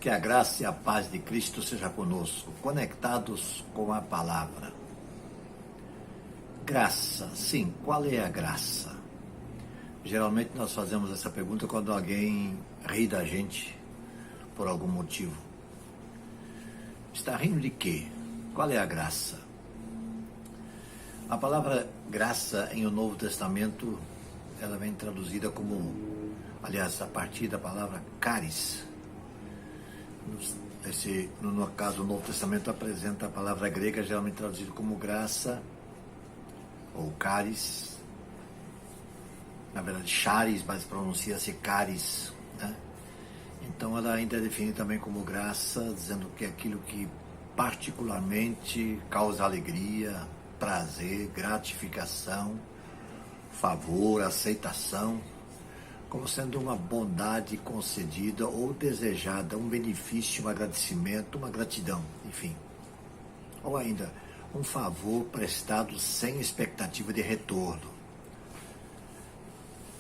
Que a graça e a paz de Cristo seja conosco, conectados com a palavra. Graça, sim, qual é a graça? Geralmente nós fazemos essa pergunta quando alguém ri da gente por algum motivo. Está rindo de quê? Qual é a graça? A palavra graça em o Novo Testamento, ela vem traduzida como, aliás, a partir da palavra charis. No caso, o Novo Testamento apresenta a palavra grega, geralmente traduzida como graça, ou charis. Na verdade, charis, mas pronuncia-se charis, né? Então, ela ainda é definida também como graça, dizendo que é aquilo que particularmente causa alegria, prazer, gratificação, favor, aceitação, como sendo uma bondade concedida ou desejada, um benefício, um agradecimento, uma gratidão, enfim. Ou ainda, um favor prestado sem expectativa de retorno.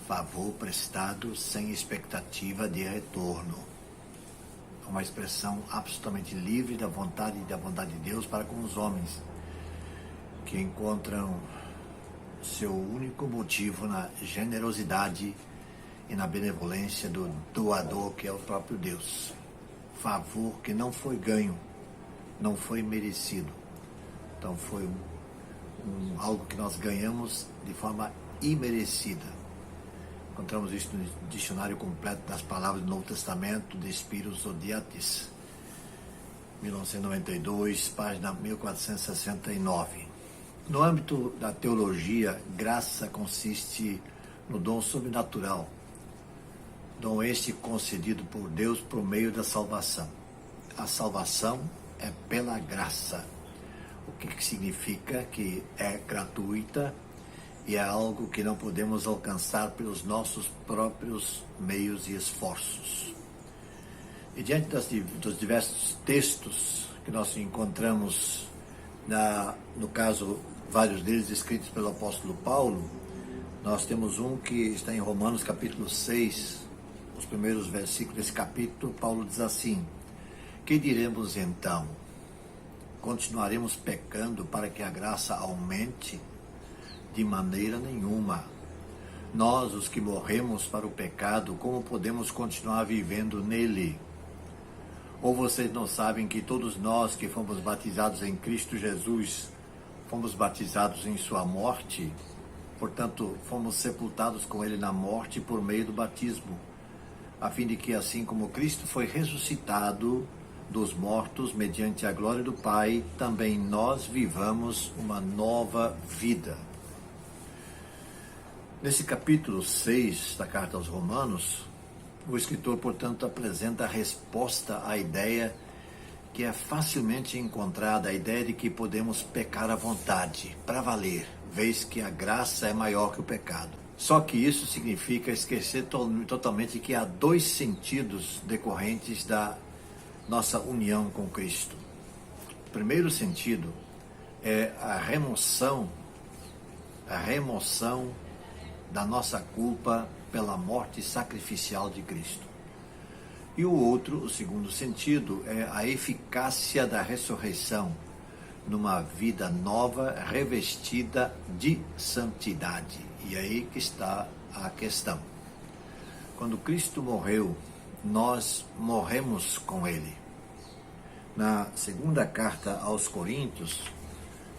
Favor prestado sem expectativa de retorno. Uma expressão absolutamente livre da vontade de Deus para com os homens, que encontram seu único motivo na generosidade e na benevolência do doador, que é o próprio Deus. Favor que não foi ganho, não foi merecido. Então foi algo que nós ganhamos de forma imerecida. Encontramos isso no dicionário completo das palavras do Novo Testamento, de Spiros Zodiatis, 1992, página 1469. No âmbito da teologia, graça consiste no dom sobrenatural, dom este concedido por Deus por meio da salvação. A salvação é pela graça, o que significa que é gratuita e é algo que não podemos alcançar pelos nossos próprios meios e esforços. E diante dos diversos textos que nós encontramos, no caso, vários deles escritos pelo apóstolo Paulo, nós temos um que está em Romanos capítulo 6, os primeiros versículos desse capítulo. Paulo diz assim: que diremos então? Continuaremos pecando para que a graça aumente? De maneira nenhuma. Nós, os que morremos para o pecado, como podemos continuar vivendo nele? Ou vocês não sabem que todos nós que fomos batizados em Cristo Jesus, fomos batizados em sua morte? Portanto, fomos sepultados com ele na morte por meio do batismo, a fim de que, assim como Cristo foi ressuscitado dos mortos mediante a glória do Pai, também nós vivamos uma nova vida. Nesse capítulo 6 da carta aos Romanos, o escritor, portanto, apresenta a resposta à ideia que é facilmente encontrada, a ideia de que podemos pecar à vontade, para valer, vez que a graça é maior que o pecado. Só que isso significa esquecer totalmente que há dois sentidos decorrentes da nossa união com Cristo. O primeiro sentido é a remoção da nossa culpa pela morte sacrificial de Cristo. E o outro, o segundo sentido, é a eficácia da ressurreição numa vida nova, revestida de santidade. E aí que está a questão. Quando Cristo morreu, nós morremos com ele. Na segunda carta aos Coríntios,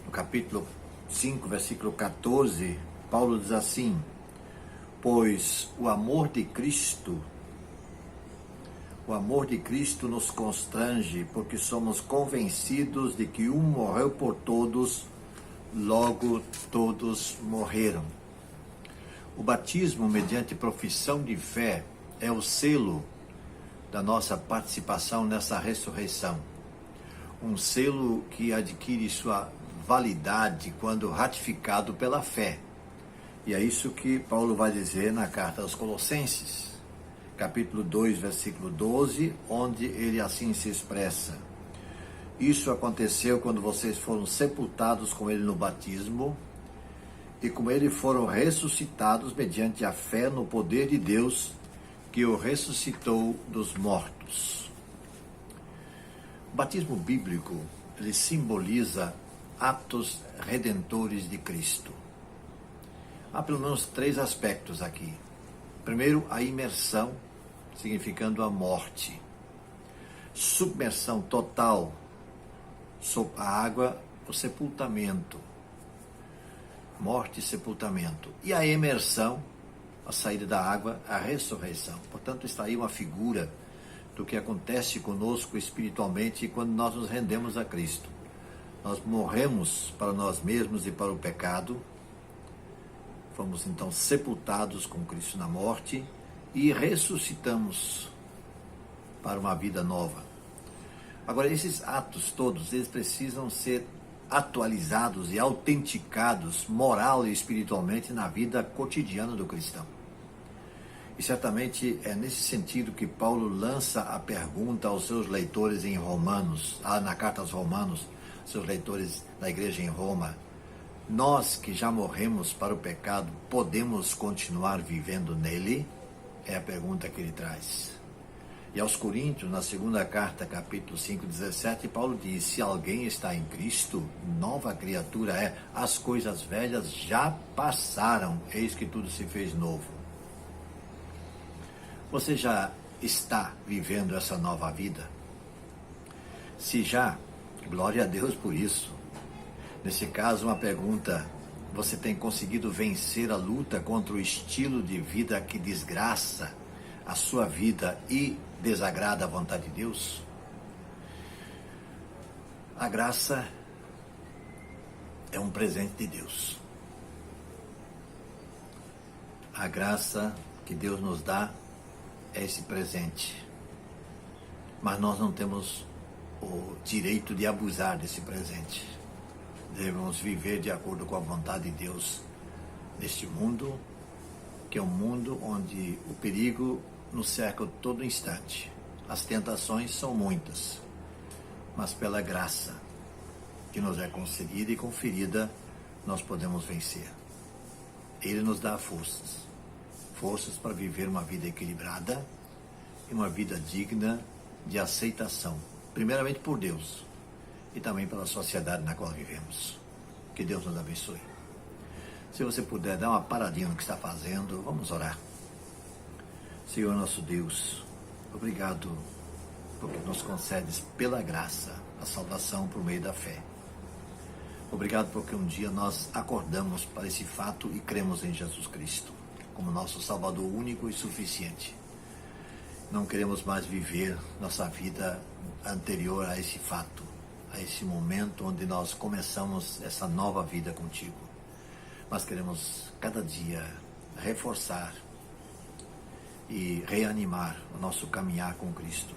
no capítulo 5, versículo 14, Paulo diz assim: pois o amor de Cristo nos constrange, porque somos convencidos de que um morreu por todos, logo todos morreram. O batismo mediante profissão de fé é o selo da nossa participação nessa ressurreição. Um selo que adquire sua validade quando ratificado pela fé. E é isso que Paulo vai dizer na carta aos Colossenses, capítulo 2, versículo 12, onde ele assim se expressa: isso aconteceu quando vocês foram sepultados com ele no batismo, e com ele foram ressuscitados mediante a fé no poder de Deus, que o ressuscitou dos mortos. batismo bíblico, ele simboliza atos redentores de Cristo. Há pelo menos 3 aspectos aqui. Primeiro, a imersão, significando a morte. Submersão total sob a água, o sepultamento. Morte e sepultamento. E a imersão, a saída da água, a ressurreição. Portanto, está aí uma figura do que acontece conosco espiritualmente quando nós nos rendemos a Cristo. Nós morremos para nós mesmos e para o pecado, fomos então sepultados com Cristo na morte e ressuscitamos para uma vida nova. Agora, esses atos todos, eles precisam ser atualizados e autenticados moral e espiritualmente na vida cotidiana do cristão. E certamente é nesse sentido que Paulo lança a pergunta aos seus leitores em Romanos, na carta aos Romanos, seus leitores da igreja em Roma: nós que já morremos para o pecado, podemos continuar vivendo nele? É a pergunta que ele traz. E aos Coríntios, na segunda carta, capítulo 5, 17, Paulo diz: se alguém está em Cristo, nova criatura é, as coisas velhas já passaram, eis que tudo se fez novo. Você já está vivendo essa nova vida? Se já, glória a Deus por isso. Nesse caso, uma pergunta: você tem conseguido vencer a luta contra o estilo de vida que desgraça a sua vida e desagrada a vontade de Deus? A graça é um presente de Deus. A graça que Deus nos dá é esse presente. Mas nós não temos o direito de abusar desse presente. Devemos viver de acordo com a vontade de Deus neste mundo, que é um mundo onde o perigo nos cerca todo instante. As tentações são muitas, mas pela graça que nos é concedida e conferida, nós podemos vencer. Ele nos dá forças para viver uma vida equilibrada e uma vida digna de aceitação, primeiramente por Deus e também pela sociedade na qual vivemos. Que Deus nos abençoe. Se você puder dar uma paradinha no que está fazendo, vamos orar. Senhor nosso Deus, obrigado porque nos concedes pela graça a salvação por meio da fé. Obrigado porque um dia nós acordamos para esse fato e cremos em Jesus Cristo como nosso Salvador único e suficiente. Não queremos mais viver nossa vida anterior a esse fato, a esse momento onde nós começamos essa nova vida contigo. Mas queremos cada dia reforçar e reanimar o nosso caminhar com Cristo.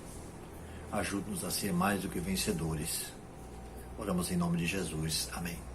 Ajude-nos a ser mais do que vencedores. Oramos em nome de Jesus. Amém.